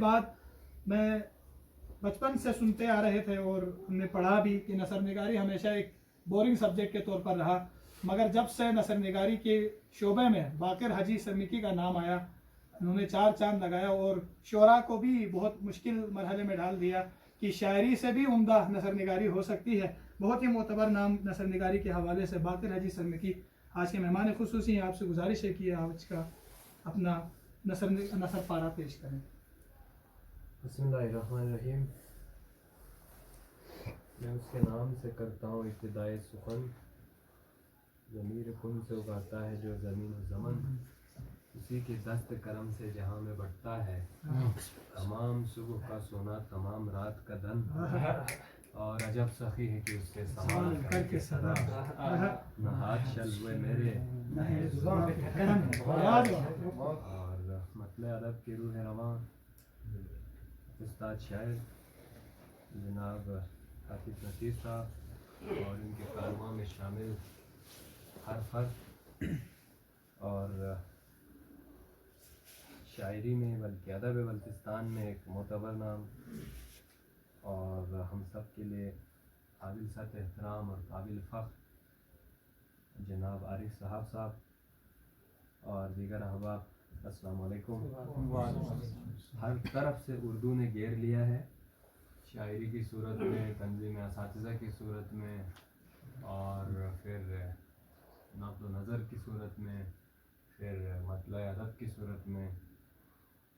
بات میں بچپن سے سنتے آ رہے تھے اور ہم نے پڑھا بھی کہ نثر نگاری ہمیشہ ایک بورنگ سبجیکٹ کے طور پر رہا، مگر جب سے نثر نگاری کے شعبے میں باقر حاجی سرمکی کا نام آیا، انہوں نے چار چاند لگایا اور شعراء کو بھی بہت مشکل مرحلے میں ڈال دیا کہ شاعری سے بھی عمدہ نثر نگاری ہو سکتی ہے۔ بہت ہی معتبر نام نثر نگاری کے حوالے سے باقر حاجی سرمکی آج کے مہمان خصوصی ہیں۔ آپ سے گزارش ہے کہ آج کا اپنا نثر پارہ پیش کریں۔ بسم اللہ الرحمن الرحیم۔ میں اس کے نام سے کرتا ہوں ابتدائے سخن، ضمیر کن سے اگاتا ہے جو زمین و زمن، اسی کے دست کرم سے جہاں میں بڑھتا ہے، تمام صبح کا سونا تمام رات کا دن، اور عجب سخی ہے کہ اس سے سوال کر کے صدا، نہاد شلوے میرے اور مطلع ادب کی روح رواں استاد شاعر جناب حافظ نصیر صاحب اور ان کے کارواں میں شامل ہر فرد اور شاعری میں بلکہ ادب بلتستان میں ایک معتبر نام اور ہم سب کے لیے قابل سطح احترام اور قابل فخر جناب عارف صاحب اور دیگر احباب، السلام علیکم۔ ہر طرف سے اردو نے گھیر لیا ہے، شاعری کی صورت میں، تنظیم اساتذہ کی صورت میں، اور پھر نقد و نظر کی صورت میں، پھر مطلع ادب کی صورت میں،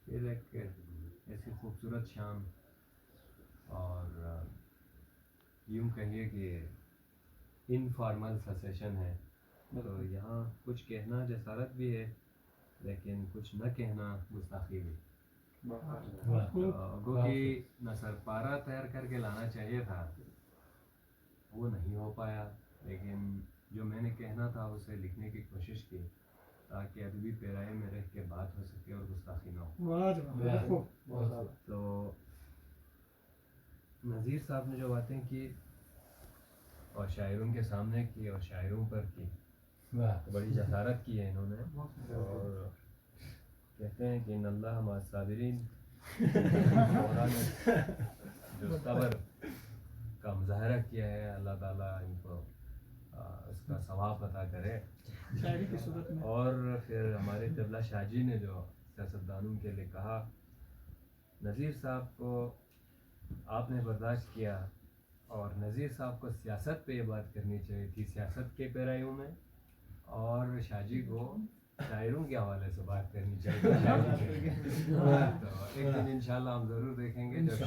پھر ایک ایسی خوبصورت شام اور یوں کہیے کہ انفارمل سا سیشن ہے۔ تو یہاں کچھ کہنا جسارت بھی ہے لیکن کچھ نہ کہنا گستاخی بھی۔ گو کہ نثر پارہ تیار کر کے لانا چاہیے تھا، وہ نہیں ہو پایا، لیکن جو میں نے کہنا تھا اسے لکھنے کی کوشش کی تاکہ ادبی پیرائے میں رہ کے بات ہو سکے اور گستاخی نہ ہو۔ تو نذیر صاحب نے جو باتیں کی اور شاعروں کے سامنے کی اور شاعروں پر کی، بڑی جسارت کی ہے انہوں نے، اور کہتے ہیں کہ ان اللہ مع الصابرین، جو صبر کا مظاہرہ کیا ہے، اللہ تعالیٰ ان کو اس کا ثواب عطا کرے۔ اور پھر ہمارے طبلہ شاہ جی نے جو سیاستدانوں کے لیے کہا، نذیر صاحب کو آپ نے برداشت کیا، اور نذیر صاحب کو سیاست پہ یہ بات کرنی چاہیے تھی، سیاست کے پیرائیوں میں، اور شاہ جی کو شاعروں کے حوالے سے بات کرنی چاہیے۔ تو ایک دن انشاءاللہ ہم ضرور دیکھیں گے جب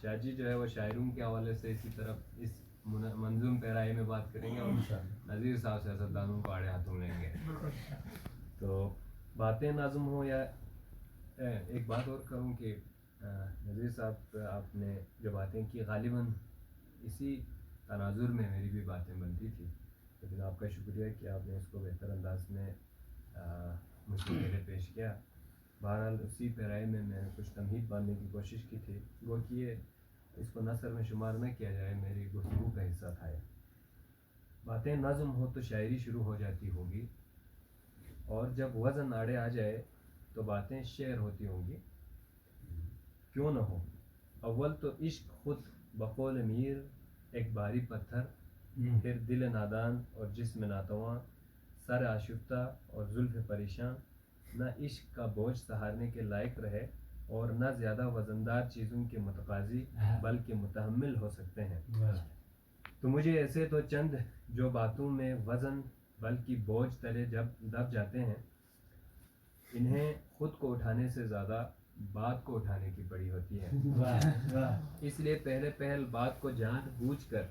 شاہ جی جو ہے وہ شاعروں کے حوالے سے اسی طرف اس منظوم پیرائے میں بات کریں گے، اور نذیر صاحب سیاستدانوں کو آڑے ہاتھوں لیں گے۔ تو باتیں نظم ہوں یا ایک بات اور کروں کہ نذیر صاحب آپ نے جو باتیں کی غالباً اسی تناظر میں میری بھی باتیں بنتی تھی، لیکن آپ کا شکریہ کہ آپ نے اس کو بہتر انداز میں مجھ سے پہلے پیش کیا۔ بہرحال اسی پیرائے میں نے کچھ تمہید باندھنے کی کوشش کی تھی، وہ کہ اس کو نثر میں شمار نہ کیا جائے، میری گفتگو کا حصہ تھا۔ باتیں نظم ہو تو شاعری شروع ہو جاتی ہوگی، اور جب وزن آڑے آ جائے تو باتیں شعر ہوتی ہوں گی، کیوں نہ ہو۔ اول تو عشق خود بقول میر ایک باری پتھر، پھر دل نادان اور جسم ناتواں، سر آشفتہ اور زلف پریشاں، نہ عشق کا بوجھ سہارنے کے لائق رہے اور نہ زیادہ وزندار چیزوں کے متقاضی بلکہ متحمل ہو سکتے ہیں۔ تو مجھے ایسے تو چند جو باتوں میں وزن بلکہ بوجھ تلے جب دب جاتے ہیں، انہیں خود کو اٹھانے سے زیادہ بات کو اٹھانے کی پڑی ہوتی ہے۔ اس لیے پہلے پہل بات کو جان بوجھ کر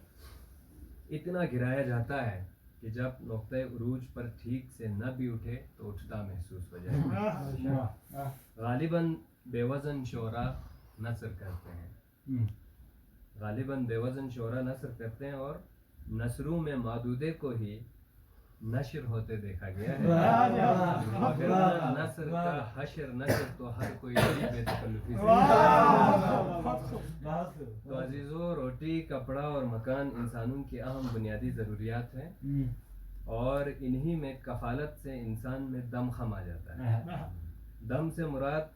اتنا گرایا جاتا ہے کہ جب نقطۂ عروج پر ٹھیک سے نہ بھی اٹھے تو اٹھتا محسوس ہو جائے۔ غالباً بے وزن شعراء نثر کرتے ہیں، غالباً بے وزن شعراء نثر کرتے ہیں، اور نثروں میں معدودے کو ہی نشر ہوتے دیکھا گیا ہے، مگر نثر کا حشر نشر تو ہر کوئی بے تکلفی سے۔ تو عزیزو، روٹی، کپڑا اور مکان انسانوں کی اہم بنیادی ضروریات ہیں، اور انہی میں کفالت سے انسان میں دم خم آ جاتا ہے۔ دم سے مراد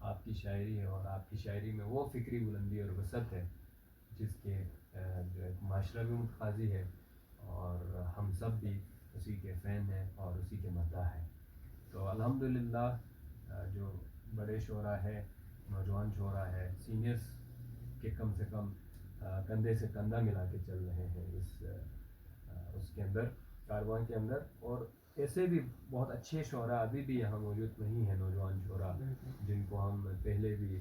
آپ کی شاعری ہے اور آپ کی شاعری میں وہ فکری بلندی اور وسعت ہے جس کے جو ایک معاشرہ بھی متقاضی ہے اور ہم سب بھی اسی کے فین ہیں اور اسی کے مداح ہیں. تو الحمدللہ جو بڑے شعراء ہے، نوجوان شعراء ہے، سینئرز کے کم سے کم کندھے سے کندھا ملا کے چل رہے ہیں اس کے اندر، کارواں کے اندر. اور ایسے بھی بہت اچھے شعراء ابھی بھی یہاں موجود نہیں ہیں، نوجوان شعراء جن کو ہم پہلے بھی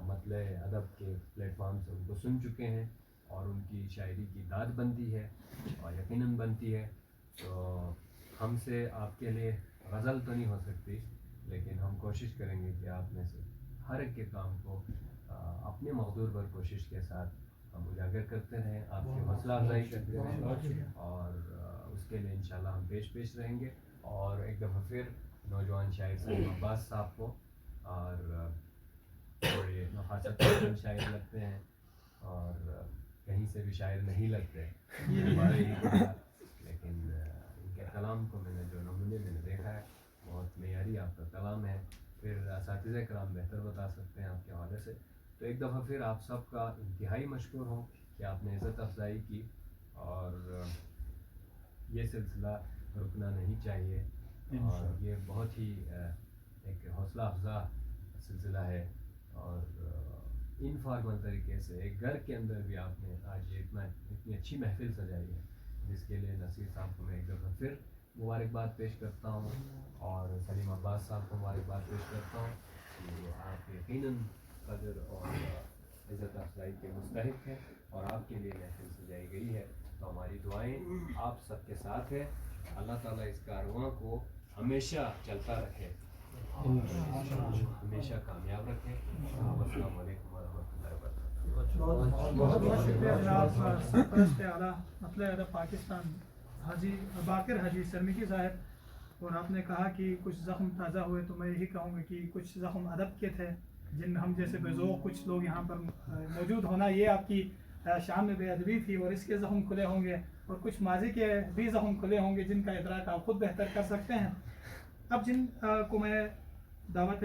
مطلع ادب کے پلیٹ فارم سے ان کو سن چکے ہیں اور ان کی شاعری کی داد بنتی ہے اور یقیناً بنتی ہے. تو ہم سے آپ کے لیے غزل تو نہیں ہو سکتی، لیکن ہم کوشش کریں گے کہ آپ میں سے ہر ایک کے کام کو اپنے مقدور پر کوشش کے ساتھ ہم اجاگر کرتے رہیں، آپ کی حوصلہ افزائی کرتے رہیں اور اس کے لیے انشاءاللہ ہم پیش رہیں گے. اور ایک دفعہ پھر نوجوان شاعر سلیم عباس صاحب کو، اور بڑے نفاست پسند شاعر لگتے ہیں اور کہیں سے بھی شاعر نہیں لگتے ہمارے ہی خیال، لیکن ان کے کلام کو میں نے جو نمونے میں نے دیکھا ہے بہت معیاری آپ کا کلام ہے. پھر اساتذہ کرام بہتر بتا سکتے ہیں آپ کے حوالے سے. تو ایک دفعہ پھر آپ سب کا انتہائی مشکور ہوں کہ آپ نے عزت افزائی کی، اور یہ سلسلہ رکنا نہیں چاہیے اور یہ بہت ہی ایک حوصلہ افزا سلسلہ ہے. اور انفارمل طریقے سے ایک گھر کے اندر بھی آپ نے آج یہ اتنی اچھی محفل سجائی ہے، جس کے لیے نصیر صاحب کو میں ایک دفعہ پھر مبارکباد پیش کرتا ہوں اور سلیم عباس صاحب کو مبارکباد پیش کرتا ہوں کہ آپ یقیناً قدر اور عزت افزائی کے مستحق ہیں اور آپ کے لیے محفل سجائی گئی ہے. تو ہماری دعائیں آپ سب کے ساتھ ہے. اللہ تعالیٰ اس کارواں کو ہمیشہ چلتا رکھے، ہمیشہ کامیاب رکھے. السلام علیکم ورحمۃ اللہ وبرکاتہ. بہت بہت شکریہ جناب سرپرست اعلیٰ مطلع ادب پاکستان حاجی باقر حاجی سرمکی صاحب. اور آپ نے کہا کہ کچھ زخم تازہ ہوئے، تو میں یہی کہوں گا کہ کچھ زخم ادب کے تھے جن ہم جیسے بے ذوق کچھ لوگ یہاں پر موجود ہونا یہ آپ کی شان میں بے ادبی تھی، اور اس کے زخم کھلے ہوں گے اور کچھ ماضی کے بھی زخم کھلے ہوں گے جن کا ادراک آپ خود بہتر کر سکتے ہیں. اب جن کو میں دعوت